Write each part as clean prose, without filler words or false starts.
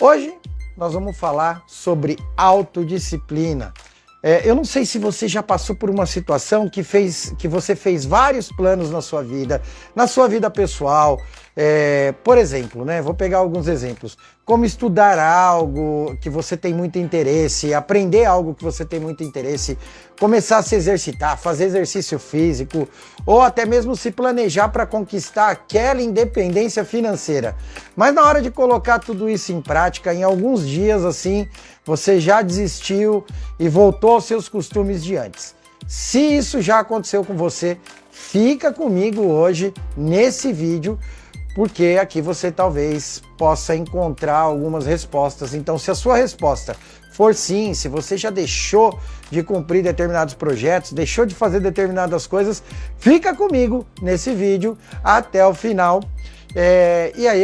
Hoje nós vamos falar sobre autodisciplina. Eu não sei se você já passou por uma situação que você fez vários planos na sua vida pessoal. Por exemplo, né? Vou pegar alguns exemplos. Como estudar algo que você tem muito interesse, aprender algo que você tem muito interesse, começar a se exercitar, fazer exercício físico, ou até mesmo se planejar para conquistar aquela independência financeira. Mas na hora de colocar tudo isso em prática, em alguns dias assim, você já desistiu e voltou aos seus costumes de antes. Se isso já aconteceu com você, fica comigo hoje nesse vídeo, porque aqui você talvez possa encontrar algumas respostas. Então, se a sua resposta for sim, se você já deixou de cumprir determinados projetos, deixou de fazer determinadas coisas, fica comigo nesse vídeo até o final. E aí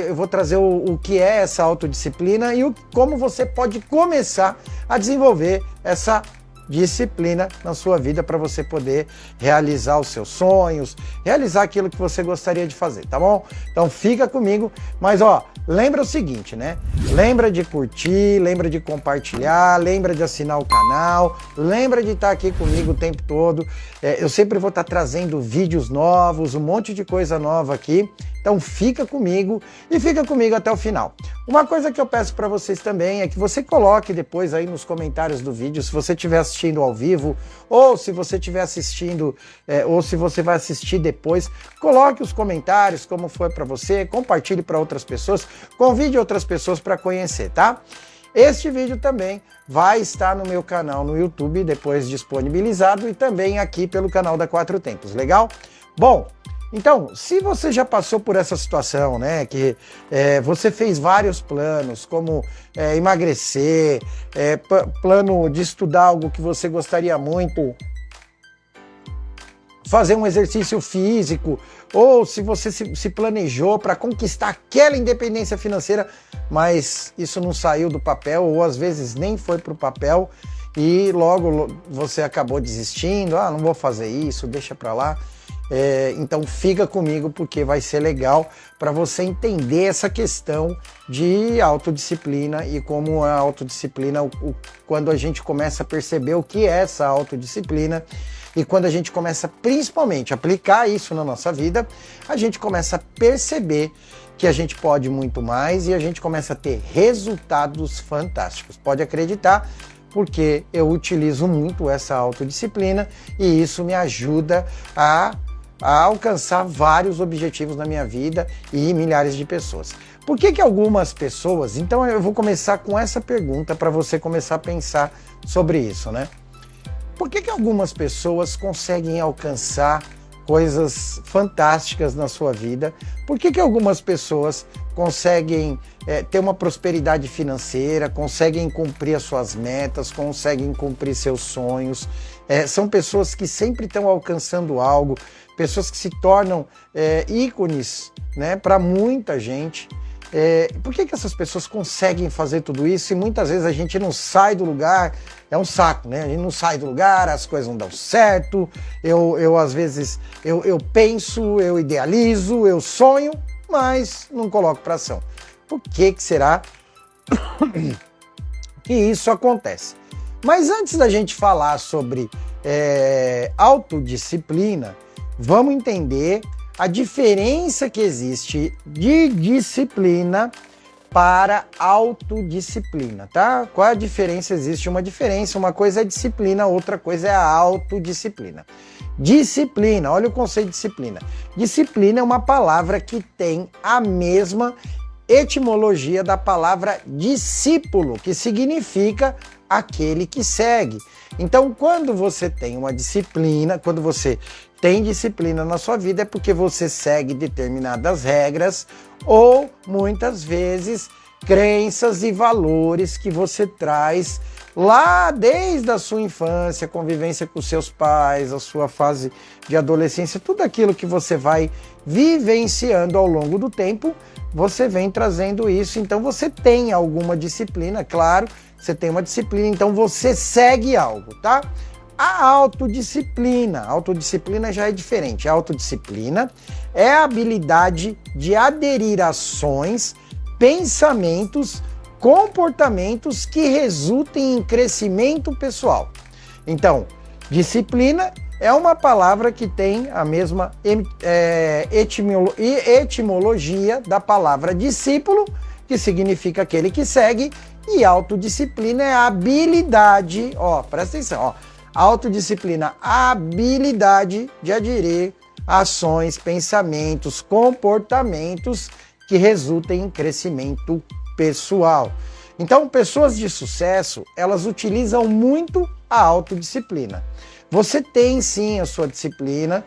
eu vou trazer o que é essa autodisciplina e como você pode começar a desenvolver essa disciplina na sua vida para você poder realizar os seus sonhos, realizar aquilo que você gostaria de fazer, tá bom? Então fica comigo, mas lembra o seguinte, né? Lembra de curtir, lembra de compartilhar, lembra de assinar o canal, lembra de estar aqui comigo o tempo todo. Eu sempre vou estar trazendo vídeos novos, um monte de coisa nova aqui. Então fica comigo e fica comigo até o final. Uma coisa que eu peço para vocês também é que você coloque depois aí nos comentários do vídeo, se você estiver assistindo ao vivo, ou se você estiver assistindo, ou se você vai assistir depois, coloque os comentários, como foi para você, compartilhe para outras pessoas, convide outras pessoas para conhecer, tá? Este vídeo também vai estar no meu canal no YouTube, depois disponibilizado, e também aqui pelo canal da Quatro Tempos, legal? Bom, então, se você já passou por essa situação, né, que você fez vários planos, como emagrecer, plano de estudar algo que você gostaria muito, fazer um exercício físico, ou se você se planejou para conquistar aquela independência financeira, mas isso não saiu do papel, ou às vezes nem foi para o papel, e logo você acabou desistindo, não vou fazer isso, deixa para lá. Então fica comigo porque vai ser legal para você entender essa questão de autodisciplina e como a autodisciplina, quando a gente começa a perceber o que é essa autodisciplina e quando a gente começa principalmente a aplicar isso na nossa vida, a gente começa a perceber que a gente pode muito mais e a gente começa a ter resultados fantásticos. Pode acreditar, porque eu utilizo muito essa autodisciplina e isso me ajuda a alcançar vários objetivos na minha vida e milhares de pessoas. Por que algumas pessoas... Então eu vou começar com essa pergunta para você começar a pensar sobre isso, né? Por que algumas pessoas conseguem alcançar coisas fantásticas na sua vida? Por que algumas pessoas conseguem ter uma prosperidade financeira, conseguem cumprir as suas metas, conseguem cumprir seus sonhos? São pessoas que sempre estão alcançando algo, pessoas que se tornam ícones, né, para muita gente. Por que essas pessoas conseguem fazer tudo isso e muitas vezes a gente não sai do lugar? É um saco, né? A gente não sai do lugar, as coisas não dão certo, às vezes eu penso, eu idealizo, eu sonho, mas não coloco para ação. Por que será que isso acontece? Mas antes da gente falar sobre autodisciplina, vamos entender a diferença que existe de disciplina para autodisciplina, tá? Qual a diferença? Existe uma diferença, uma coisa é disciplina, outra coisa é a autodisciplina. Disciplina, olha o conceito de disciplina. Disciplina é uma palavra que tem a mesma etimologia da palavra discípulo, que significa aquele que segue. Então, quando você tem uma disciplina, quando você tem disciplina na sua vida, é porque você segue determinadas regras ou, muitas vezes, crenças e valores que você traz lá desde a sua infância, convivência com seus pais, a sua fase de adolescência, tudo aquilo que você vai vivenciando ao longo do tempo, você vem trazendo isso. Então você tem alguma disciplina, claro, você tem uma disciplina, então você segue algo, tá? A autodisciplina já é diferente. A autodisciplina é a habilidade de aderir a ações pensamentos, comportamentos que resultem em crescimento pessoal. Então, disciplina é uma palavra que tem a mesma etimologia da palavra discípulo, que significa aquele que segue, e autodisciplina é a habilidade, presta atenção, autodisciplina, a habilidade de aderir a ações, pensamentos, comportamentos que resultem em crescimento pessoal. Então, pessoas de sucesso, elas utilizam muito a autodisciplina. Você tem sim a sua disciplina,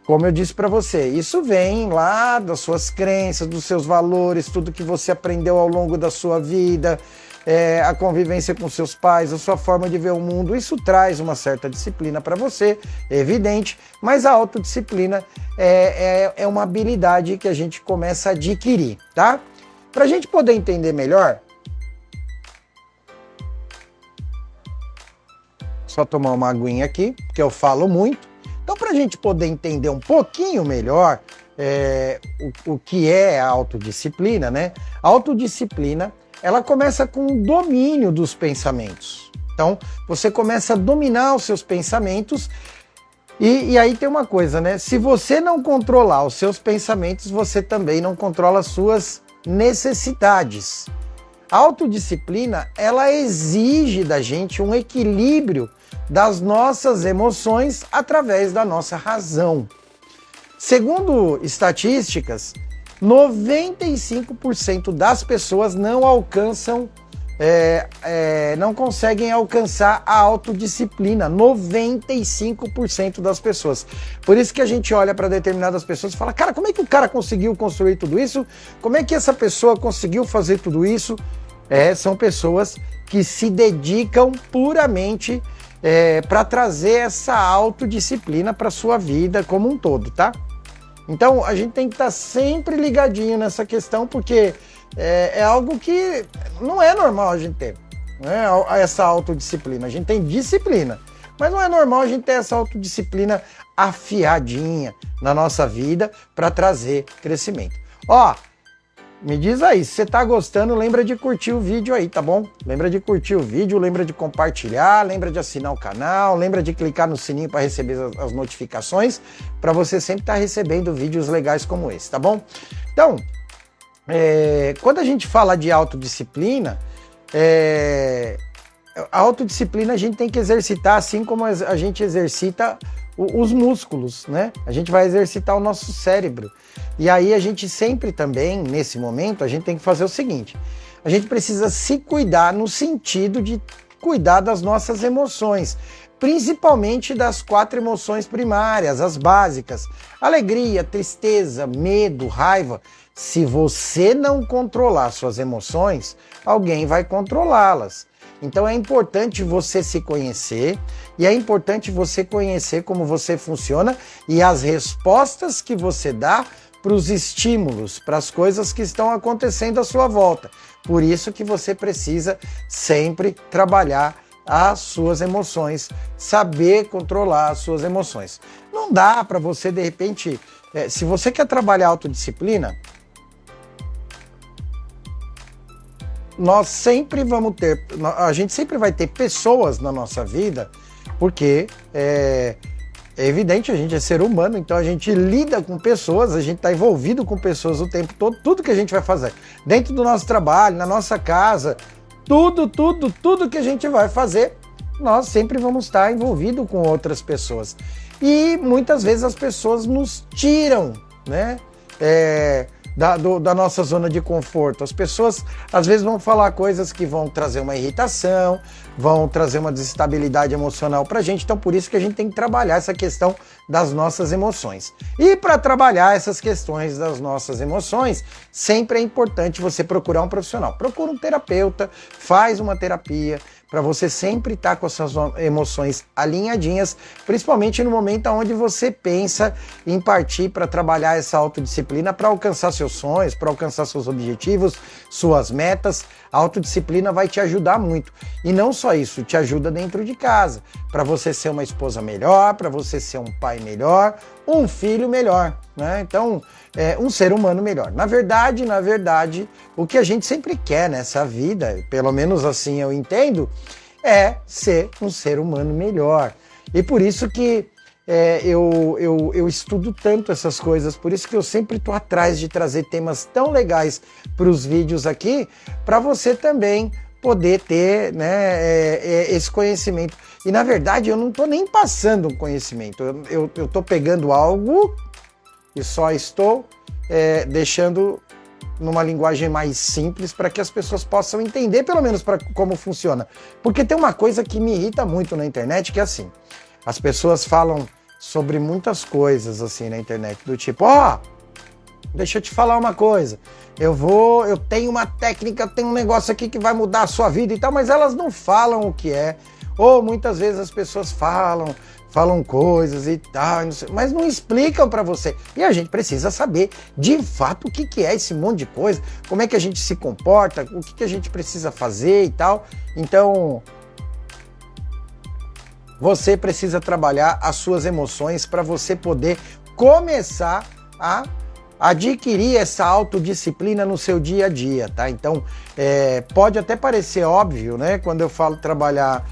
como eu disse para você, isso vem lá das suas crenças, dos seus valores, tudo que você aprendeu ao longo da sua vida, a convivência com seus pais, a sua forma de ver o mundo, isso traz uma certa disciplina para você, é evidente, mas a autodisciplina é uma habilidade que a gente começa a adquirir, tá? Para a gente poder entender melhor, só tomar uma aguinha aqui, porque eu falo muito. Então, para a gente poder entender um pouquinho melhor o que é a autodisciplina, né? A autodisciplina, ela começa com o domínio dos pensamentos. Então, você começa a dominar os seus pensamentos e aí tem uma coisa, né? Se você não controlar os seus pensamentos, você também não controla as suas necessidades. A autodisciplina, ela exige da gente um equilíbrio das nossas emoções através da nossa razão. Segundo estatísticas, 95% das pessoas não alcançam, não conseguem alcançar a autodisciplina. 95% das pessoas. Por isso que a gente olha para determinadas pessoas e fala, cara, como é que o cara conseguiu construir tudo isso? Como é que essa pessoa conseguiu fazer tudo isso? São pessoas que se dedicam puramente para trazer essa autodisciplina para a sua vida como um todo, tá? Então, a gente tem que estar sempre ligadinho nessa questão, porque é algo que não é normal a gente ter, né? Essa autodisciplina. A gente tem disciplina, mas não é normal a gente ter essa autodisciplina afiadinha na nossa vida para trazer crescimento. Me diz aí, se você tá gostando, lembra de curtir o vídeo aí, tá bom? Lembra de curtir o vídeo, lembra de compartilhar, lembra de assinar o canal, lembra de clicar no sininho para receber as notificações, para você sempre estar recebendo vídeos legais como esse, tá bom? Então, quando a gente fala de autodisciplina, a autodisciplina a gente tem que exercitar assim como a gente exercita os músculos, né? A gente vai exercitar o nosso cérebro. E aí a gente sempre também, nesse momento, a gente tem que fazer o seguinte: a gente precisa se cuidar no sentido de cuidar das nossas emoções, principalmente das 4 emoções primárias, as básicas: alegria, tristeza, medo, raiva. Se você não controlar suas emoções, alguém vai controlá-las. Então é importante você se conhecer e é importante você conhecer como você funciona e as respostas que você dá para os estímulos, para as coisas que estão acontecendo à sua volta. Por isso que você precisa sempre trabalhar as suas emoções, saber controlar as suas emoções. Não dá para você, de repente, se você quer trabalhar autodisciplina, nós sempre vamos ter, a gente sempre vai ter pessoas na nossa vida, porque é evidente, a gente é ser humano, então a gente lida com pessoas, a gente está envolvido com pessoas o tempo todo, tudo que a gente vai fazer, dentro do nosso trabalho, na nossa casa, tudo que a gente vai fazer, nós sempre vamos estar envolvido com outras pessoas. E muitas vezes as pessoas nos tiram, né? Da nossa zona de conforto. As pessoas às vezes vão falar coisas que vão trazer uma irritação, vão trazer uma desestabilidade emocional pra gente, então por isso que a gente tem que trabalhar essa questão das nossas emoções. E para trabalhar essas questões das nossas emoções, sempre é importante você procurar um profissional. Procura um terapeuta, faz uma terapia, para você sempre estar com as suas emoções alinhadinhas, principalmente no momento onde você pensa em partir para trabalhar essa autodisciplina para alcançar seus sonhos, para alcançar seus objetivos, suas metas. A autodisciplina vai te ajudar muito. E não só isso, te ajuda dentro de casa, para você ser uma esposa melhor, para você ser um pai melhor, um filho melhor, né? Então, um ser humano melhor. Na verdade, o que a gente sempre quer nessa vida, pelo menos assim eu entendo, é ser um ser humano melhor. E por isso que eu estudo tanto essas coisas, por isso que eu sempre estou atrás de trazer temas tão legais para os vídeos aqui, para você também poder ter, né, esse conhecimento. E na verdade eu não estou nem passando um conhecimento, eu estou pegando algo e só estou deixando numa linguagem mais simples para que as pessoas possam entender pelo menos como funciona. Porque tem uma coisa que me irrita muito na internet, que é assim, as pessoas falam sobre muitas coisas assim na internet, do tipo, deixa eu te falar uma coisa, eu tenho uma técnica, tenho um negócio aqui que vai mudar a sua vida e tal, mas elas não falam o que é, ou muitas vezes as pessoas falam coisas e tal, mas não explicam para você. E a gente precisa saber de fato o que é esse monte de coisa, como é que a gente se comporta, o que a gente precisa fazer e tal. Então, você precisa trabalhar as suas emoções para você poder começar a adquirir essa autodisciplina no seu dia a dia, tá? Então, pode até parecer óbvio, né, quando eu falo trabalhar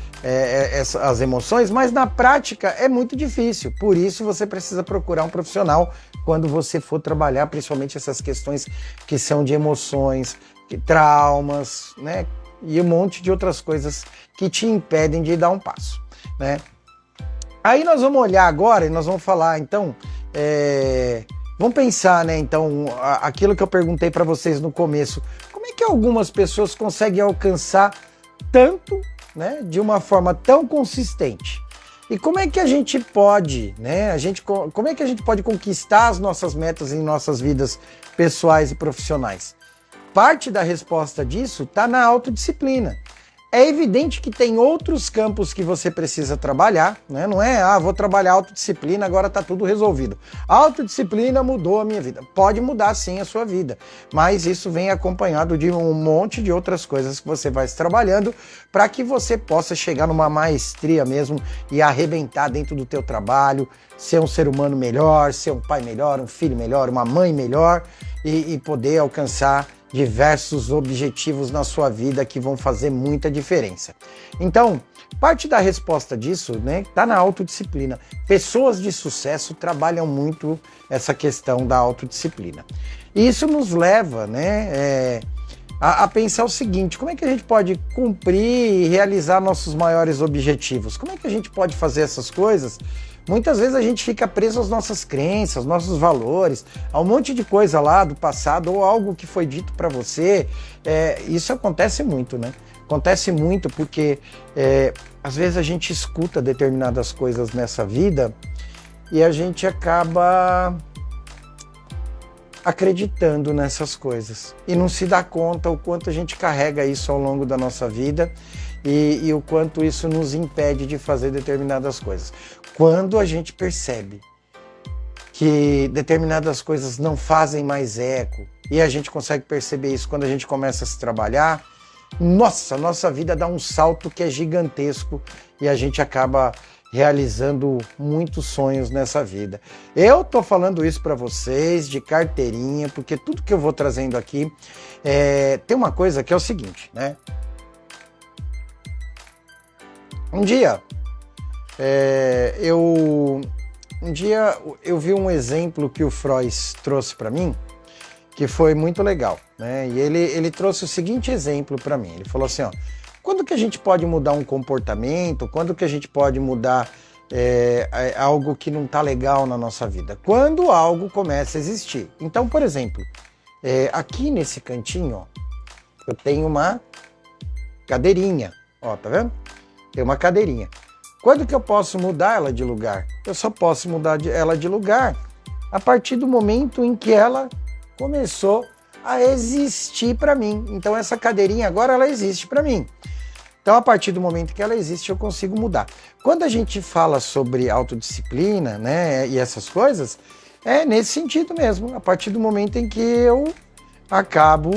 as emoções, mas na prática é muito difícil. Por isso você precisa procurar um profissional quando você for trabalhar, principalmente essas questões que são de emoções, traumas, né, e um monte de outras coisas que te impedem de dar um passo, né? Aí nós vamos olhar agora e nós vamos falar, então, vamos pensar, né, então, aquilo que eu perguntei para vocês no começo, como é que algumas pessoas conseguem alcançar tanto, né, de uma forma tão consistente? E como é que a gente pode, né, como é que a gente pode conquistar as nossas metas em nossas vidas pessoais e profissionais? Parte da resposta disso está na autodisciplina. É evidente que tem outros campos que você precisa trabalhar, né? Não é, vou trabalhar autodisciplina, agora está tudo resolvido. A autodisciplina mudou a minha vida. Pode mudar sim a sua vida, mas isso vem acompanhado de um monte de outras coisas que você vai trabalhando para que você possa chegar numa maestria mesmo e arrebentar dentro do teu trabalho, ser um ser humano melhor, ser um pai melhor, um filho melhor, uma mãe melhor e poder alcançar diversos objetivos na sua vida que vão fazer muita diferença. Então, parte da resposta disso, né, tá na autodisciplina. Pessoas de sucesso trabalham muito essa questão da autodisciplina. E isso nos leva, né, a pensar o seguinte: como é que a gente pode cumprir e realizar nossos maiores objetivos? Como é que a gente pode fazer essas coisas? Muitas vezes a gente fica preso às nossas crenças, nossos valores, a um monte de coisa lá do passado ou algo que foi dito para você. Isso acontece muito, né? Acontece muito porque às vezes a gente escuta determinadas coisas nessa vida e a gente acaba acreditando nessas coisas e não se dá conta o quanto a gente carrega isso ao longo da nossa vida e o quanto isso nos impede de fazer determinadas coisas. Quando a gente percebe que determinadas coisas não fazem mais eco e a gente consegue perceber isso quando a gente começa a se trabalhar, nossa vida dá um salto que é gigantesco e a gente acaba realizando muitos sonhos nessa vida. Eu tô falando isso para vocês de carteirinha, porque tudo que eu vou trazendo aqui tem uma coisa que é o seguinte, né? Um dia eu vi um exemplo que o Freud trouxe para mim, que foi muito legal, né? E ele trouxe o seguinte exemplo para mim. Ele falou assim, quando que a gente pode mudar um comportamento? Quando que a gente pode mudar algo que não tá legal na nossa vida? Quando algo começa a existir. Então, por exemplo, aqui nesse cantinho, eu tenho uma cadeirinha, tá vendo? Tem uma cadeirinha. Quando que eu posso mudar ela de lugar? Eu só posso mudar ela de lugar a partir do momento em que ela começou a existir para mim. Então essa cadeirinha agora ela existe para mim. Então a partir do momento que ela existe eu consigo mudar. Quando a gente fala sobre autodisciplina, né, e essas coisas, é nesse sentido mesmo. A partir do momento em que eu acabo,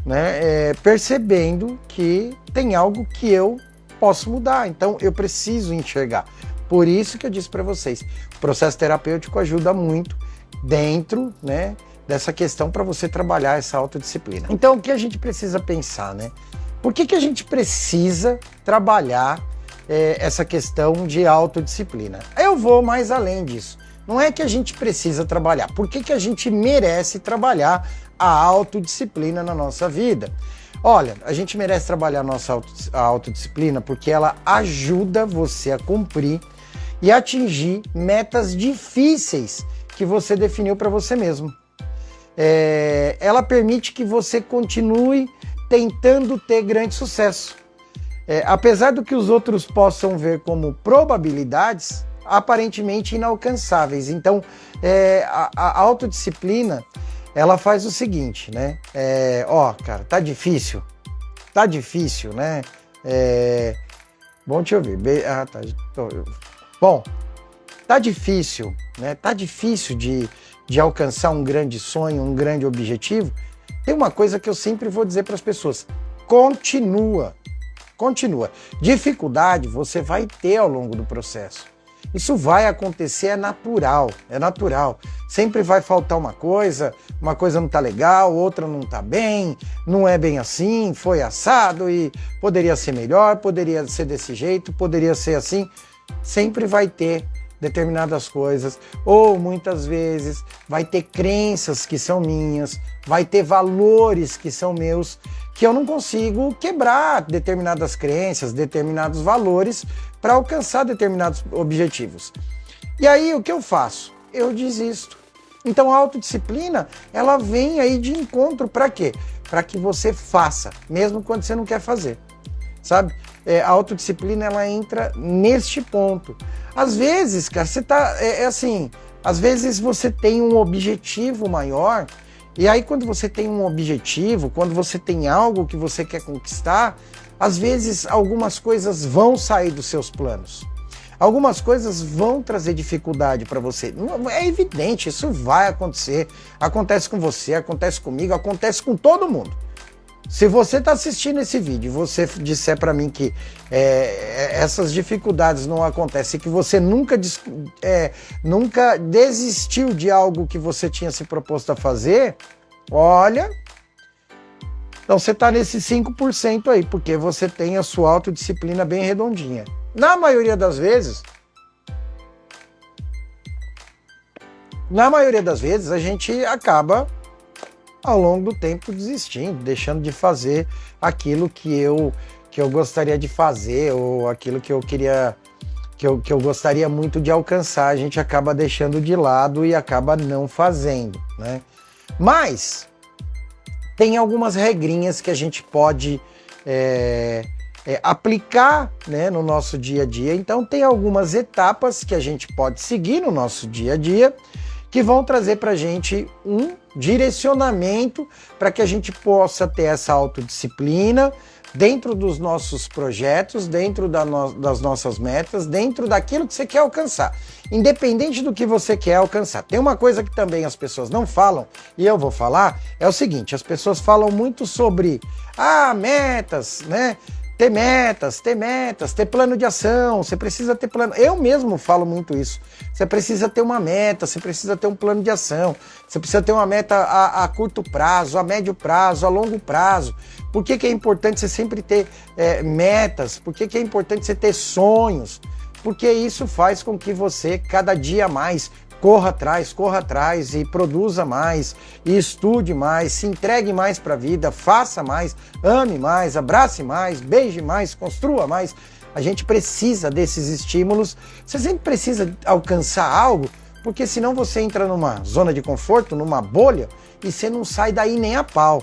né, percebendo que tem algo que eu posso mudar, então eu preciso enxergar. Por isso que eu disse para vocês, o processo terapêutico ajuda muito dentro, né, dessa questão para você trabalhar essa autodisciplina. Então, o que a gente precisa pensar, né? Por que a gente precisa trabalhar essa questão de autodisciplina? Eu vou mais além disso. Não é que a gente precisa trabalhar. Por que a gente merece trabalhar a autodisciplina na nossa vida? Olha, a gente merece trabalhar a nossa autodisciplina porque ela ajuda você a cumprir e atingir metas difíceis que você definiu para você mesmo. Ela permite que você continue tentando ter grande sucesso. Apesar do que os outros possam ver como probabilidades, aparentemente inalcançáveis. Então, a autodisciplina, ela faz o seguinte, né? Cara, tá difícil, né? Bom te ouvir. Bom, tá difícil, né? Tá difícil de alcançar um grande sonho, um grande objetivo. Tem uma coisa que eu sempre vou dizer para as pessoas: continua. Dificuldade você vai ter ao longo do processo. Isso vai acontecer, é natural. Sempre vai faltar uma coisa não tá legal, outra não tá bem, não é bem assim, foi assado e poderia ser melhor, poderia ser desse jeito, poderia ser assim. Sempre vai ter determinadas coisas, ou muitas vezes vai ter crenças que são minhas, vai ter valores que são meus, que eu não consigo quebrar determinadas crenças, determinados valores para alcançar determinados objetivos. E aí o que eu faço? Eu desisto. Então a autodisciplina, ela vem aí de encontro para quê? Para que você faça, mesmo quando você não quer fazer, sabe? A autodisciplina, ela entra neste ponto. Às vezes, cara, você tá, assim, às vezes você tem um objetivo maior, e aí quando você tem um objetivo, quando você tem algo que você quer conquistar, às vezes algumas coisas vão sair dos seus planos. Algumas coisas vão trazer dificuldade para você. É evidente, isso vai acontecer. Acontece com você, acontece comigo, acontece com todo mundo. Se você está assistindo esse vídeo e você disser para mim que essas dificuldades não acontecem, que você nunca desistiu de algo que você tinha se proposto a fazer, olha, então você está nesse 5% aí, porque você tem a sua autodisciplina bem redondinha. Na maioria das vezes, a gente acaba ao longo do tempo desistindo, deixando de fazer aquilo que eu gostaria de fazer, ou aquilo que eu queria, que eu gostaria muito de alcançar, a gente acaba deixando de lado e acaba não fazendo, né? Mas tem algumas regrinhas que a gente pode aplicar, né, no nosso dia a dia. Então tem algumas etapas que a gente pode seguir no nosso dia a dia, que vão trazer para a gente um direcionamento para que a gente possa ter essa autodisciplina dentro dos nossos projetos, dentro das nossas metas, dentro daquilo que você quer alcançar, independente do que você quer alcançar. Tem uma coisa que também as pessoas não falam, e eu vou falar, é o seguinte: as pessoas falam muito sobre metas, né? Ter metas, ter plano de ação, você precisa ter plano. Eu mesmo falo muito isso. Você precisa ter uma meta, você precisa ter um plano de ação, você precisa ter uma meta a curto prazo, a médio prazo, a longo prazo. Por que é importante você sempre ter metas? Por que é importante você ter sonhos? Porque isso faz com que você, cada dia mais, corra atrás e produza mais, e estude mais, se entregue mais para a vida, faça mais, ame mais, abrace mais, beije mais, construa mais. A gente precisa desses estímulos. Você sempre precisa alcançar algo, porque senão você entra numa zona de conforto, numa bolha, e você não sai daí nem a pau.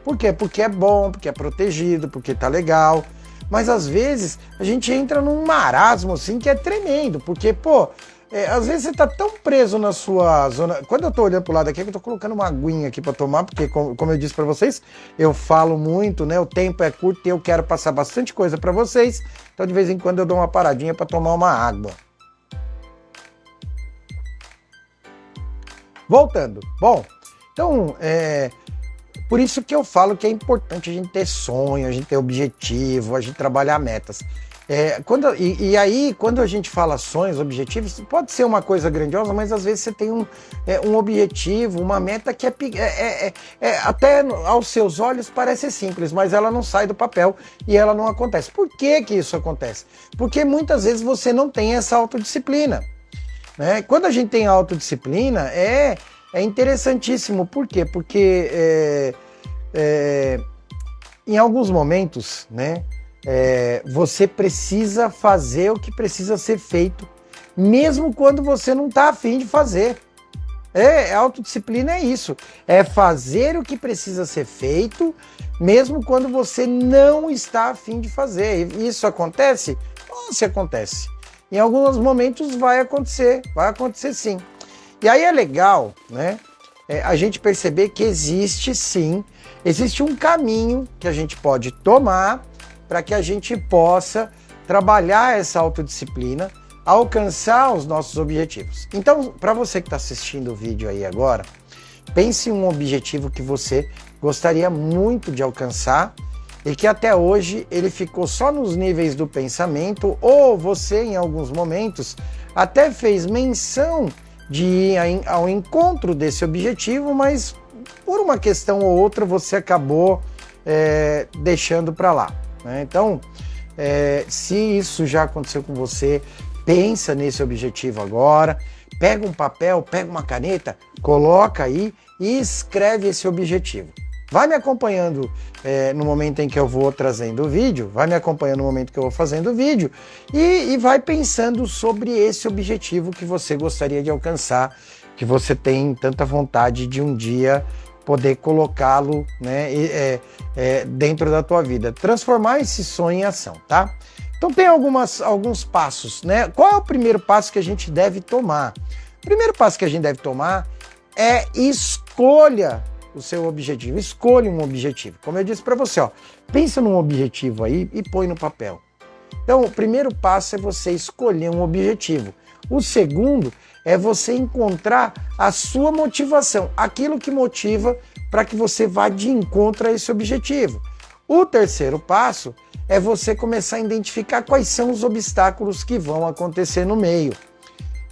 Por quê? Porque é bom, porque é protegido, porque tá legal. Mas às vezes a gente entra num marasmo assim que é tremendo, porque, às vezes você tá tão preso na sua zona. Quando eu tô olhando pro lado aqui, eu tô colocando uma aguinha aqui para tomar, porque como eu disse para vocês, eu falo muito, né? O tempo é curto e eu quero passar bastante coisa para vocês. Então de vez em quando eu dou uma paradinha para tomar uma água. Voltando. Bom, então, Por isso que eu falo que é importante a gente ter sonho, a gente ter objetivo, a gente trabalhar metas. Aí, quando a gente fala sonhos, objetivos, pode ser uma coisa grandiosa, mas às vezes você tem um objetivo, uma meta que até aos seus olhos parece simples, mas ela não sai do papel e ela não acontece. Por que que isso acontece? Porque muitas vezes você não tem essa autodisciplina, né? Quando a gente tem autodisciplina, é interessantíssimo. Por quê? Porque em alguns momentos, né? Você precisa fazer o que precisa ser feito, mesmo quando você não está afim de fazer. Autodisciplina é isso, é fazer o que precisa ser feito, mesmo quando você não está afim de fazer. E isso acontece? Se acontece. Em alguns momentos vai acontecer sim. E aí é legal, né? A gente perceber que existe um caminho que a gente pode tomar para que a gente possa trabalhar essa autodisciplina, alcançar os nossos objetivos. Então, para você que está assistindo o vídeo aí agora, pense em um objetivo que você gostaria muito de alcançar e que até hoje ele ficou só nos níveis do pensamento, ou você, em alguns momentos, até fez menção de ir ao encontro desse objetivo, mas por uma questão ou outra você acabou deixando para lá. Então, se isso já aconteceu com você, pensa nesse objetivo agora, pega um papel, pega uma caneta, coloca aí e escreve esse objetivo. Vai me acompanhando no momento em que eu vou trazendo o vídeo, vai me acompanhando no momento que eu vou fazendo o vídeo e vai pensando sobre esse objetivo que você gostaria de alcançar, que você tem tanta vontade de um dia poder colocá-lo, né, dentro da tua vida, transformar esse sonho em ação, tá? Então tem alguns passos, né? Qual é o primeiro passo que a gente deve tomar? O primeiro passo que a gente deve tomar é escolha o seu objetivo, escolha um objetivo. Como eu disse para você, ó, pensa num objetivo aí e põe no papel. Então o primeiro passo é você escolher um objetivo. O segundo é você encontrar a sua motivação, aquilo que motiva para que você vá de encontro a esse objetivo. O terceiro passo é você começar a identificar quais são os obstáculos que vão acontecer no meio.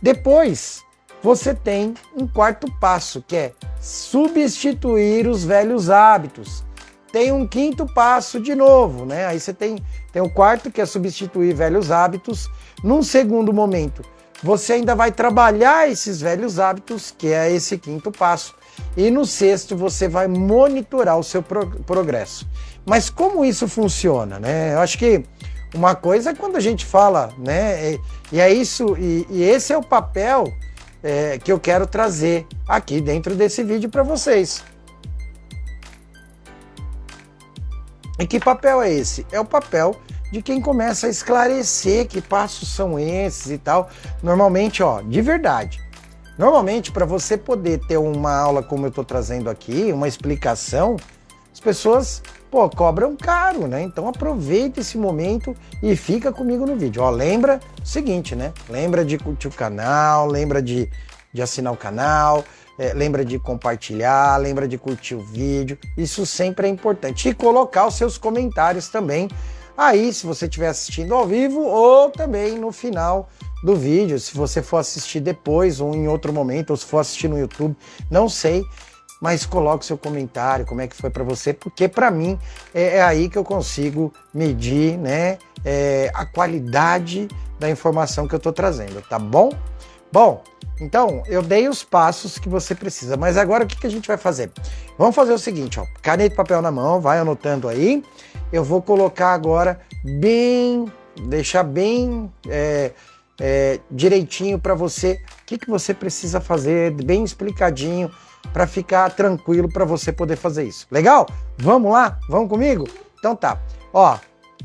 Depois, você tem um quarto passo, que é substituir os velhos hábitos. Tem um quinto passo de novo, né? Aí você tem o quarto, que é substituir velhos hábitos. Num segundo momento, você ainda vai trabalhar esses velhos hábitos, que é esse quinto passo. E no sexto, você vai monitorar o seu progresso. Mas como isso funciona, né? Eu acho que uma coisa é quando a gente fala, né? E é isso, e esse é o papel que eu quero trazer aqui dentro desse vídeo para vocês. E que papel é esse? É o papel de quem começa a esclarecer que passos são esses e tal. Normalmente, ó, de verdade. Normalmente, para você poder ter uma aula como eu estou trazendo aqui, uma explicação, as pessoas, cobram caro, né? Então aproveita esse momento e fica comigo no vídeo. Ó, lembra o seguinte, né? Lembra de curtir o canal, lembra de assinar o canal, lembra de compartilhar, lembra de curtir o vídeo. Isso sempre é importante. E colocar os seus comentários também aí, se você estiver assistindo ao vivo ou também no final do vídeo, se você for assistir depois ou em outro momento, ou se for assistir no YouTube, não sei, mas coloque seu comentário, como é que foi para você, porque para mim é aí que eu consigo medir, né, a qualidade da informação que eu estou trazendo, tá bom? Bom, então eu dei os passos que você precisa, mas agora o que a gente vai fazer? Vamos fazer o seguinte, ó, caneta e papel na mão, vai anotando aí. Eu vou colocar agora deixar bem direitinho para você o que você precisa fazer, bem explicadinho, para ficar tranquilo para você poder fazer isso. Legal? Vamos lá? Vamos comigo? Então tá. Ó,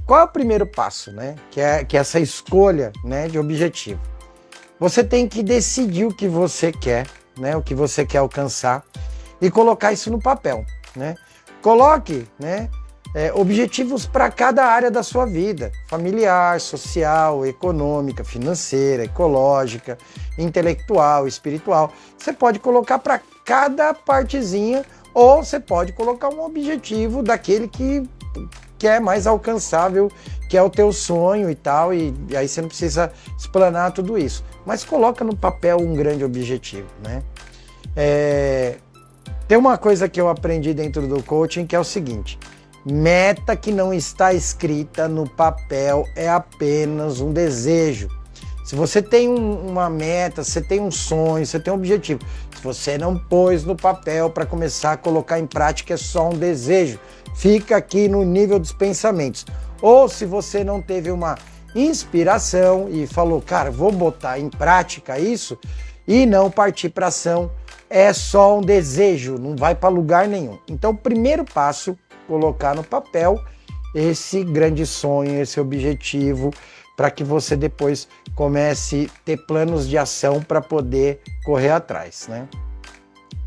qual é o primeiro passo, né? Que é essa escolha, né, de objetivo. Você tem que decidir o que você quer, né? O que você quer alcançar e colocar isso no papel, né? Coloque, né, objetivos para cada área da sua vida: familiar, social, econômica, financeira, ecológica, intelectual, espiritual. Você pode colocar para cada partezinha ou você pode colocar um objetivo daquele que é mais alcançável, que é o teu sonho e tal, e aí você não precisa explanar tudo isso. Mas coloca no papel um grande objetivo, né? Tem uma coisa que eu aprendi dentro do coaching que é o seguinte: meta que não está escrita no papel é apenas um desejo. Se você tem uma meta, você tem um sonho, você tem um objetivo, se você não pôs no papel para começar a colocar em prática, é só um desejo. Fica aqui no nível dos pensamentos. Ou se você não teve uma inspiração e falou, cara, vou botar em prática isso e não partir para ação, é só um desejo, não vai para lugar nenhum. Então, o primeiro passo, colocar no papel esse grande sonho, esse objetivo, para que você depois comece a ter planos de ação para poder correr atrás, né?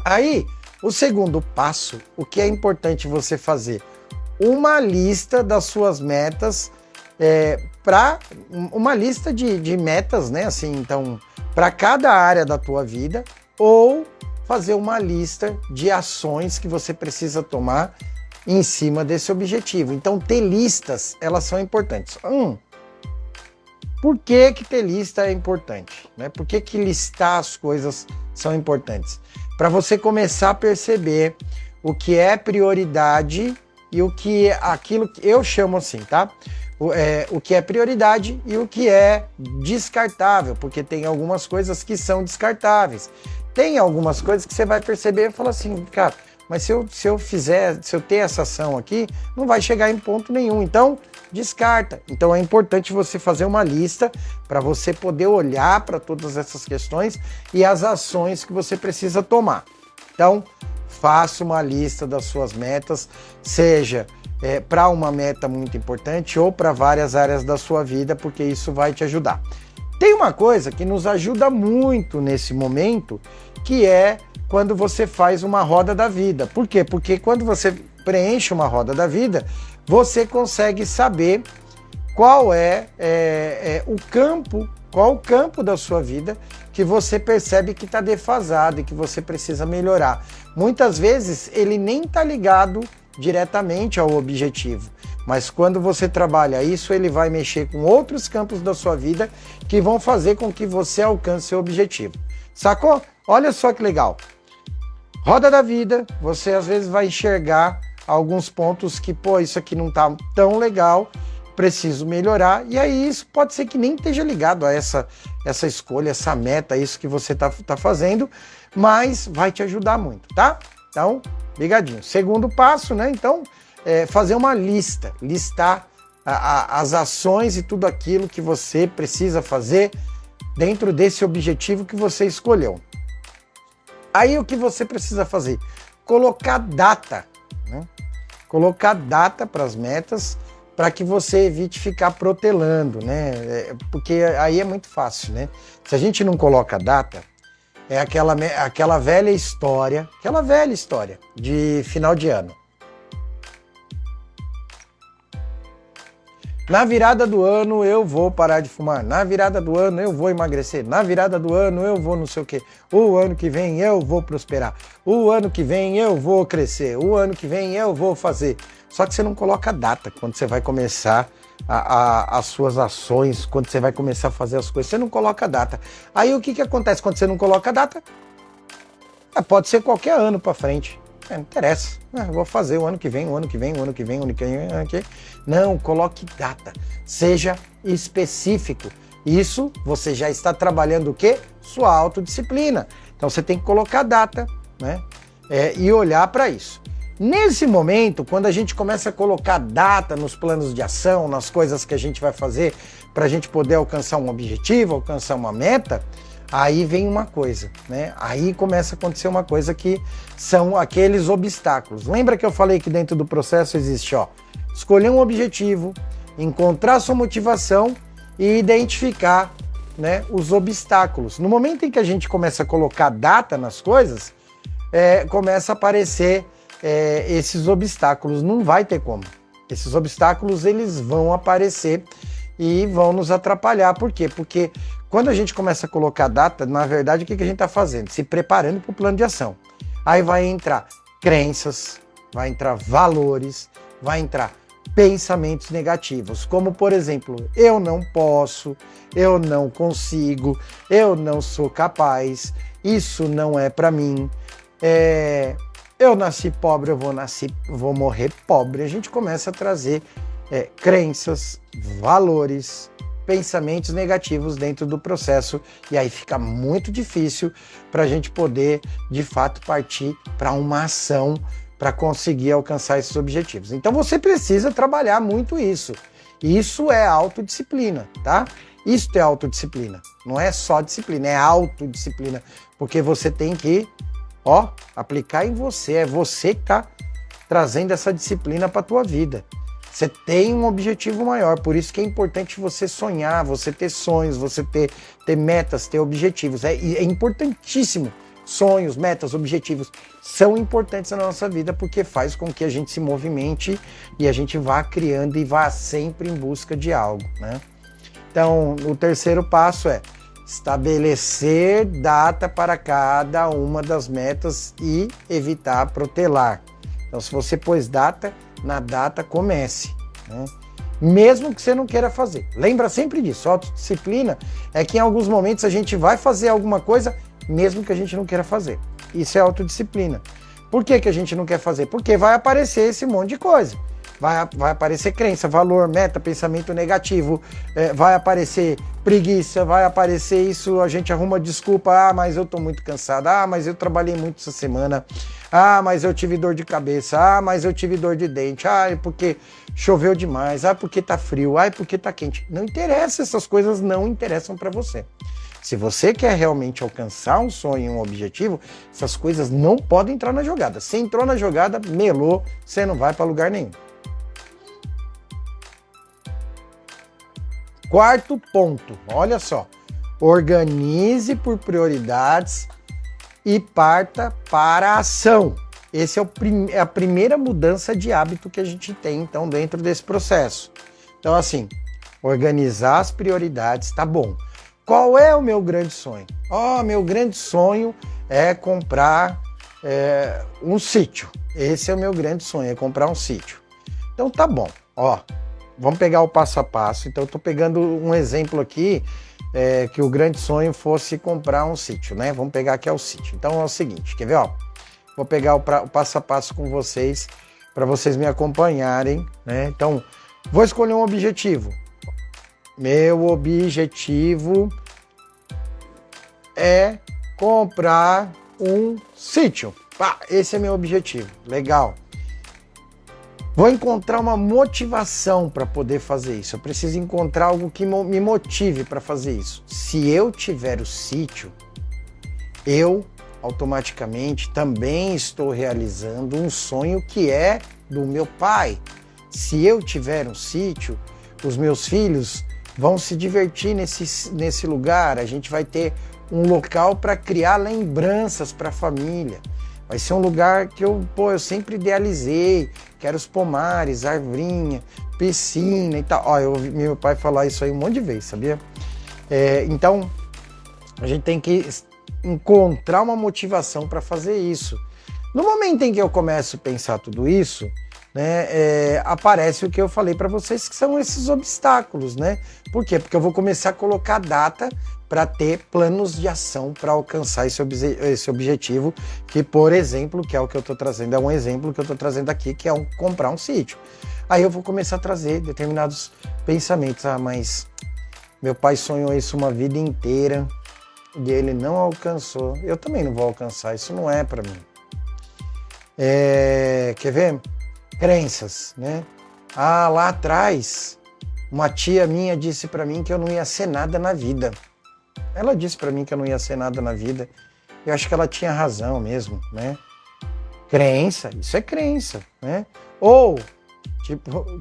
Aí, o segundo passo, o que é importante você fazer? Uma lista das suas metas, uma lista de metas, né? Assim, então, para cada área da tua vida, ou fazer uma lista de ações que você precisa tomar em cima desse objetivo. Então, ter listas, elas são importantes. Por que ter lista é importante, né? Por que listar as coisas são importantes? Para você começar a perceber o que é prioridade e o que é aquilo que eu chamo assim, tá? O que é prioridade e o que é descartável, porque tem algumas coisas que são descartáveis. Tem algumas coisas que você vai perceber e falar assim, cara, mas se eu ter essa ação aqui, não vai chegar em ponto nenhum. Então, descarta. Então é importante você fazer uma lista para você poder olhar para todas essas questões e as ações que você precisa tomar. Então, faça uma lista das suas metas, seja para uma meta muito importante ou para várias áreas da sua vida, porque isso vai te ajudar. Tem uma coisa que nos ajuda muito nesse momento, que é quando você faz uma roda da vida. Por quê? Porque quando você preenche uma roda da vida, você consegue saber qual é o campo da sua vida que você percebe que está defasado e que você precisa melhorar. Muitas vezes ele nem está ligado diretamente ao objetivo, mas quando você trabalha isso, ele vai mexer com outros campos da sua vida que vão fazer com que você alcance seu objetivo. Sacou? Olha só que legal. Roda da vida, você às vezes vai enxergar alguns pontos que, isso aqui não tá tão legal, preciso melhorar, e aí isso pode ser que nem esteja ligado a essa escolha, essa meta, isso que você tá fazendo, mas vai te ajudar muito, tá? Então, ligadinho. Segundo passo, né? Então, fazer uma lista, listar as ações e tudo aquilo que você precisa fazer dentro desse objetivo que você escolheu. Aí o que você precisa fazer? Colocar data, né? Colocar data para as metas, para que você evite ficar protelando, né? Porque aí é muito fácil, né? Se a gente não coloca data, é aquela velha história de final de ano. Na virada do ano eu vou parar de fumar, na virada do ano eu vou emagrecer, na virada do ano eu vou não sei o quê, o ano que vem eu vou prosperar, o ano que vem eu vou crescer, o ano que vem eu vou fazer. Só que você não coloca data quando você vai começar as suas ações, quando você vai começar a fazer as coisas, você não coloca data. Aí o que acontece quando você não coloca data? Pode ser qualquer ano para frente. Não interessa, eu vou fazer o ano que vem, o ano que vem, o ano que vem, o ano que vem, o ano que vem. Não, coloque data, seja específico. Isso você já está trabalhando o quê? Sua autodisciplina. Então você tem que colocar data, né? E olhar para isso. Nesse momento, quando a gente começa a colocar data nos planos de ação, nas coisas que a gente vai fazer para a gente poder alcançar um objetivo, alcançar uma meta, aí vem uma coisa, né? Aí começa a acontecer uma coisa que são aqueles obstáculos. Lembra que eu falei que dentro do processo existe, escolher um objetivo, encontrar sua motivação e identificar, né, os obstáculos. No momento em que a gente começa a colocar data nas coisas, começa a aparecer esses obstáculos. Não vai ter como. Esses obstáculos, eles vão aparecer e vão nos atrapalhar. Por quê? Porque quando a gente começa a colocar data, na verdade, o que a gente está fazendo? Se preparando para o plano de ação. Aí vai entrar crenças, vai entrar valores, vai entrar pensamentos negativos, como por exemplo, eu não posso, eu não consigo, eu não sou capaz, isso não é para mim, eu nasci pobre, vou morrer pobre. A gente começa a trazer crenças, valores, pensamentos negativos dentro do processo, e aí fica muito difícil para a gente poder, de fato, partir para uma ação para conseguir alcançar esses objetivos. Então você precisa trabalhar muito isso. Isso é autodisciplina, tá? Isso é autodisciplina. Não é só disciplina, é autodisciplina, porque você tem que, aplicar em você. É você que tá trazendo essa disciplina para a tua vida. Você tem um objetivo maior, por isso que é importante você sonhar, você ter sonhos, você ter metas, ter objetivos. É importantíssimo. Sonhos, metas, objetivos são importantes na nossa vida porque faz com que a gente se movimente e a gente vá criando e vá sempre em busca de algo, né? Então, o terceiro passo é estabelecer data para cada uma das metas e evitar protelar. Então, se você pôs data, na data comece, né? Mesmo que você não queira fazer. Lembra sempre disso, autodisciplina é que em alguns momentos a gente vai fazer alguma coisa mesmo que a gente não queira fazer. Isso é autodisciplina. Por que a gente não quer fazer? Porque vai aparecer esse monte de coisa. Vai aparecer crença, valor, meta, pensamento negativo, vai aparecer preguiça, vai aparecer isso, a gente arruma desculpa, mas eu tô muito cansado, mas eu trabalhei muito essa semana, mas eu tive dor de cabeça, mas eu tive dor de dente, porque choveu demais, porque tá frio, porque tá quente. Não interessa, essas coisas não interessam para você. Se você quer realmente alcançar um sonho, um objetivo, essas coisas não podem entrar na jogada. Se entrou na jogada, melou, você não vai para lugar nenhum. Quarto ponto, olha só, organize por prioridades e parta para a ação. Esse é a primeira mudança de hábito que a gente tem, então, dentro desse processo. Então, assim, organizar as prioridades, tá bom. Qual é o meu grande sonho? Meu grande sonho é comprar um sítio. Esse é o meu grande sonho, é comprar um sítio. Então, tá bom, vamos pegar o passo a passo. Então, eu estou pegando um exemplo aqui, que o grande sonho fosse comprar um sítio, né? Vamos pegar aqui o sítio. Então, é o seguinte, quer ver? Vou pegar o passo a passo com vocês, para vocês me acompanharem, né? Então, vou escolher um objetivo. Meu objetivo é comprar um sítio. Esse é meu objetivo. Legal. Vou encontrar uma motivação para poder fazer isso. Eu preciso encontrar algo que me motive para fazer isso. Se eu tiver o sítio, eu automaticamente também estou realizando um sonho que é do meu pai. Se eu tiver um sítio, os meus filhos vão se divertir nesse lugar. A gente vai ter um local para criar lembranças para a família. Vai ser um lugar que eu sempre idealizei. Quero os pomares, arvrinha, piscina e tal. Eu ouvi meu pai falar isso aí um monte de vezes, sabia? Então, a gente tem que encontrar uma motivação para fazer isso. No momento em que eu começo a pensar tudo isso, né, aparece o que eu falei para vocês, que são esses obstáculos, né? Por quê? Porque eu vou começar a colocar data para ter planos de ação para alcançar esse objetivo, que, por exemplo, que é o que eu estou trazendo, é um exemplo que eu estou trazendo aqui, que é comprar um sítio. Aí eu vou começar a trazer determinados pensamentos. Mas meu pai sonhou isso uma vida inteira e ele não alcançou. Eu também não vou alcançar, isso não é para mim. Quer ver? Crenças, né? Lá atrás, uma tia minha disse para mim que eu não ia ser nada na vida. Ela disse para mim que eu não ia ser nada na vida. Eu acho que ela tinha razão mesmo, né? Crença, isso é crença, né? Ou,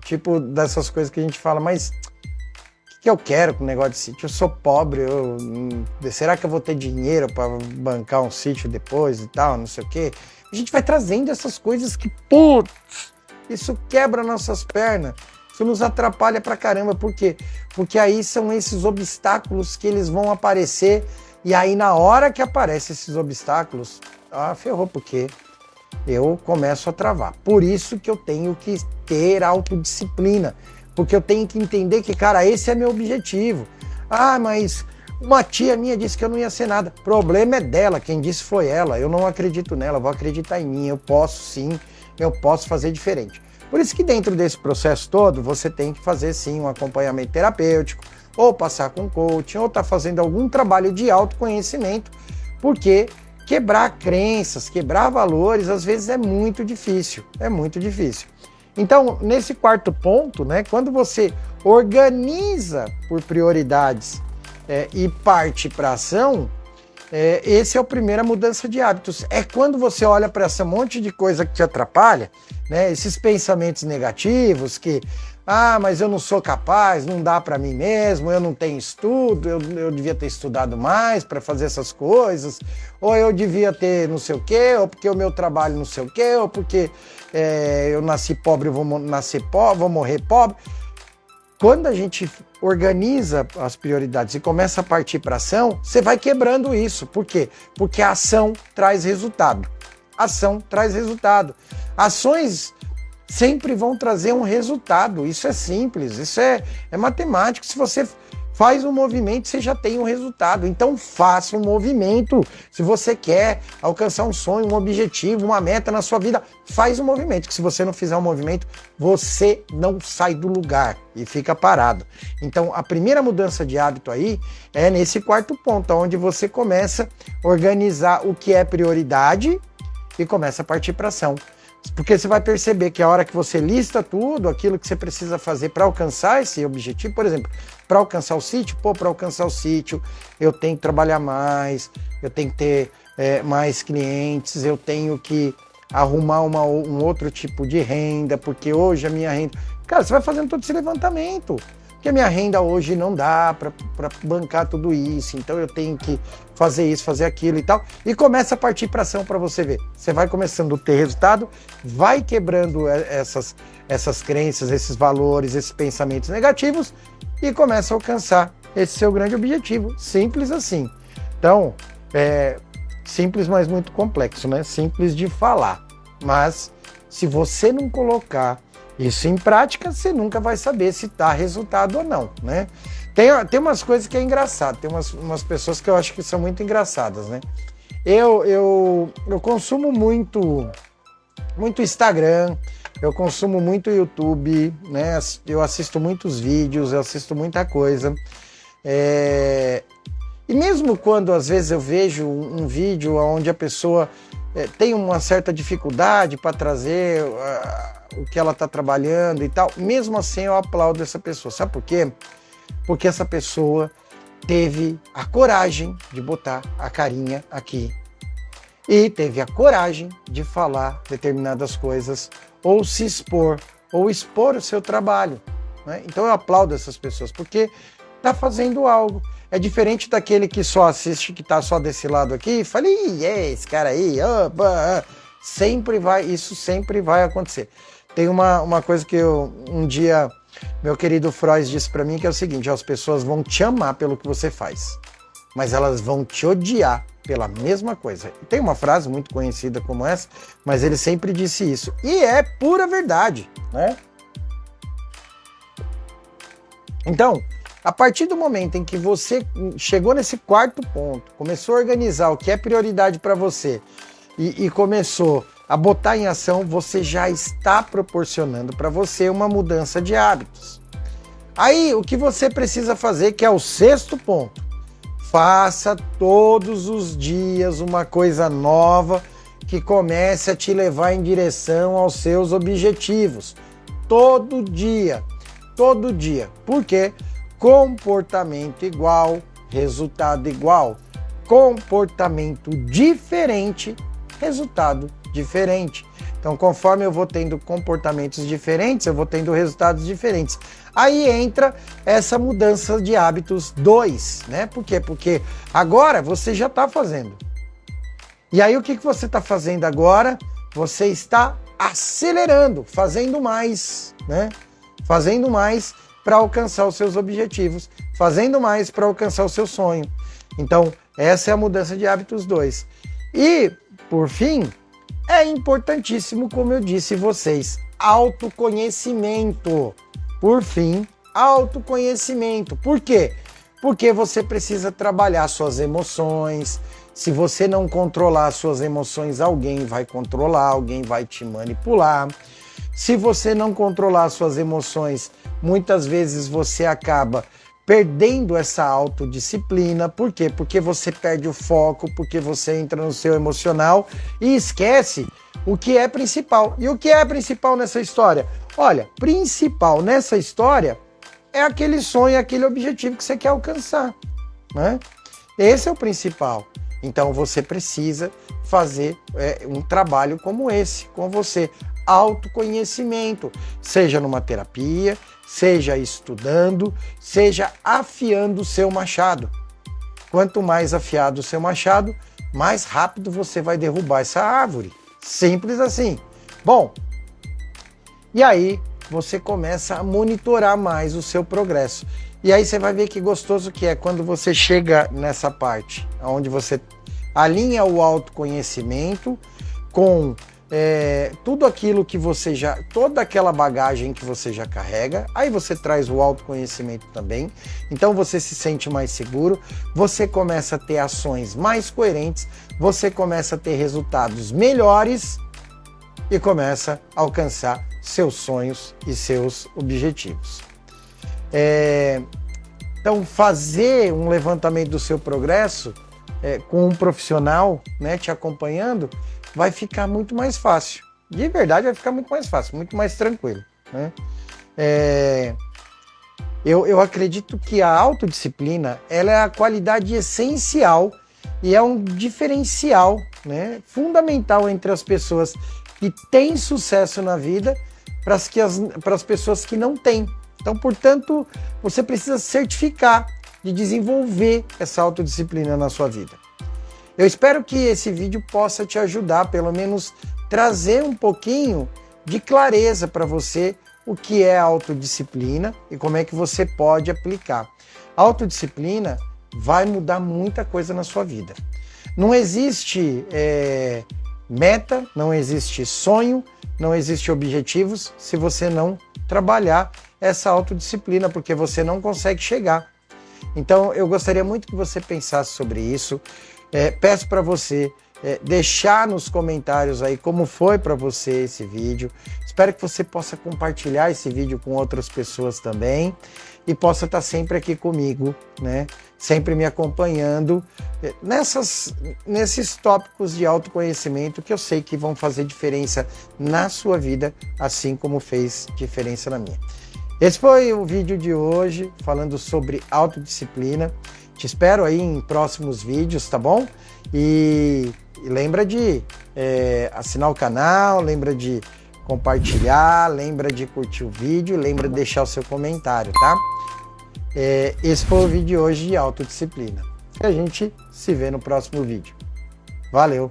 tipo dessas coisas que a gente fala, mas o que eu quero com o negócio de sítio? Eu sou pobre, será que eu vou ter dinheiro para bancar um sítio depois e tal, não sei o quê? A gente vai trazendo essas coisas que, isso quebra nossas pernas. Isso nos atrapalha pra caramba. Por quê? Porque aí são esses obstáculos que eles vão aparecer, e aí na hora que aparecem esses obstáculos, ferrou, porque eu começo a travar. Por isso que eu tenho que ter autodisciplina, porque eu tenho que entender que, cara, esse é meu objetivo. Ah, mas uma tia minha disse que eu não ia ser nada. O problema é dela, quem disse foi ela. Eu não acredito nela, vou acreditar em mim. Eu posso sim, eu posso fazer diferente. Por isso que dentro desse processo todo, você tem que fazer sim um acompanhamento terapêutico, ou passar com coaching, ou estar fazendo algum trabalho de autoconhecimento, porque quebrar crenças, quebrar valores, às vezes é muito difícil, Então, nesse quarto ponto, né, quando você organiza por prioridades e parte para ação, esse é a primeira mudança de hábitos. É quando você olha para esse monte de coisa que te atrapalha, né, esses pensamentos negativos que, mas eu não sou capaz, não dá para mim mesmo, eu não tenho estudo, eu devia ter estudado mais para fazer essas coisas, ou eu devia ter não sei o quê, ou porque o meu trabalho não sei o quê, ou porque eu nasci pobre, eu vou nascer pobre, vou morrer pobre. Quando a gente organiza as prioridades e começa a partir para ação, você vai quebrando isso. Por quê? Porque a ação traz resultado. Ação traz resultado. Ações sempre vão trazer um resultado. Isso é simples, isso é matemático. Se você faz um movimento, você já tem um resultado. Então faça um movimento. Se você quer alcançar um sonho, um objetivo, uma meta na sua vida, faz um movimento. Que se você não fizer um movimento, você não sai do lugar e fica parado. Então a primeira mudança de hábito aí é nesse quarto ponto, onde você começa a organizar o que é prioridade e começa a partir para ação. Porque você vai perceber que a hora que você lista tudo, aquilo que você precisa fazer para alcançar esse objetivo, por exemplo, para alcançar o sítio, para alcançar o sítio, eu tenho que trabalhar mais, eu tenho que ter mais clientes, eu tenho que arrumar um outro tipo de renda, porque hoje a minha renda... Cara, você vai fazendo todo esse levantamento, porque a minha renda hoje não dá para bancar tudo isso, então eu tenho que fazer isso, fazer aquilo e tal, e começa a partir para ação para você ver. Você vai começando a ter resultado, vai quebrando essas crenças, esses valores, esses pensamentos negativos e começa a alcançar esse seu grande objetivo. Simples assim. Então, simples, mas muito complexo, né? Simples de falar, mas se você não colocar isso em prática, você nunca vai saber se dá resultado ou não, né? Tem umas coisas que é engraçado, tem umas pessoas que eu acho que são muito engraçadas, né? Eu consumo muito Instagram, eu consumo muito YouTube, né? Eu assisto muitos vídeos, eu assisto muita coisa. E mesmo quando às vezes eu vejo um vídeo onde a pessoa tem uma certa dificuldade para trazer o que ela está trabalhando e tal, mesmo assim eu aplaudo essa pessoa. Sabe por quê? Porque essa pessoa teve a coragem de botar a carinha aqui e teve a coragem de falar determinadas coisas ou se expor, ou expor o seu trabalho, né? Então eu aplaudo essas pessoas, porque está fazendo algo. É diferente daquele que só assiste, que está só desse lado aqui e fala, esse cara aí, isso sempre vai acontecer. Tem uma coisa que um dia meu querido Freud disse para mim, que é o seguinte: as pessoas vão te amar pelo que você faz, mas elas vão te odiar pela mesma coisa. E tem uma frase muito conhecida como essa, mas ele sempre disse isso. E é pura verdade, né? Então, a partir do momento em que você chegou nesse quarto ponto, começou a organizar o que é prioridade para você e começou a botar em ação, você já está proporcionando para você uma mudança de hábitos. Aí, o que você precisa fazer, que é o sexto ponto, faça todos os dias uma coisa nova que comece a te levar em direção aos seus objetivos. Todo dia. Por quê? Comportamento igual, resultado igual. Comportamento diferente, resultado diferente. Então, conforme eu vou tendo comportamentos diferentes, eu vou tendo resultados diferentes. Aí entra essa mudança de hábitos 2, né? Por quê? Porque agora você já está fazendo. E aí o que você está fazendo agora? Você está acelerando, fazendo mais, né? Fazendo mais para alcançar os seus objetivos, fazendo mais para alcançar o seu sonho. Então, essa é a mudança de hábitos 2. E, por fim, é importantíssimo, como eu disse vocês, autoconhecimento. Por fim, autoconhecimento. Por quê? Porque você precisa trabalhar suas emoções. Se você não controlar suas emoções, alguém vai controlar, alguém vai te manipular. Se você não controlar suas emoções, muitas vezes você acaba perdendo essa autodisciplina. Por quê? Porque você perde o foco, porque você entra no seu emocional e esquece o que é principal. E o que é principal nessa história? Olha, principal nessa história é aquele sonho, aquele objetivo que você quer alcançar, né? Esse é o principal. Então você precisa fazer um trabalho como esse com você. Autoconhecimento, seja numa terapia, seja estudando, seja afiando o seu machado. Quanto mais afiado o seu machado, mais rápido você vai derrubar essa árvore. Simples assim. Bom, e aí você começa a monitorar mais o seu progresso. E aí você vai ver que gostoso que é quando você chega nessa parte, onde você alinha o autoconhecimento com tudo aquilo que você já, toda aquela bagagem que você já carrega, aí você traz o autoconhecimento também, então você se sente mais seguro, você começa a ter ações mais coerentes, você começa a ter resultados melhores e começa a alcançar seus sonhos e seus objetivos. Então fazer um levantamento do seu progresso com um profissional, né, te acompanhando, vai ficar muito mais fácil. De verdade vai ficar muito mais fácil, muito mais tranquilo, né? Eu acredito que a autodisciplina ela é a qualidade essencial e é um diferencial, né, fundamental entre as pessoas que têm sucesso na vida para as pessoas que não têm. Então, portanto, você precisa certificar de desenvolver essa autodisciplina na sua vida. Eu espero que esse vídeo possa te ajudar, pelo menos trazer um pouquinho de clareza para você o que é autodisciplina e como é que você pode aplicar. A autodisciplina vai mudar muita coisa na sua vida. Não existe meta, não existe sonho, não existe objetivos se você não trabalhar essa autodisciplina, porque você não consegue chegar. Então eu gostaria muito que você pensasse sobre isso. Peço para você deixar nos comentários aí como foi para você esse vídeo. Espero que você possa compartilhar esse vídeo com outras pessoas também e possa estar sempre aqui comigo, né? Sempre me acompanhando nesses tópicos de autoconhecimento que eu sei que vão fazer diferença na sua vida, assim como fez diferença na minha. Esse foi o vídeo de hoje, falando sobre autodisciplina. Te espero aí em próximos vídeos, tá bom? E lembra de assinar o canal, lembra de compartilhar, lembra de curtir o vídeo, lembra de deixar o seu comentário, tá? Esse foi o vídeo de hoje de autodisciplina. E a gente se vê no próximo vídeo. Valeu!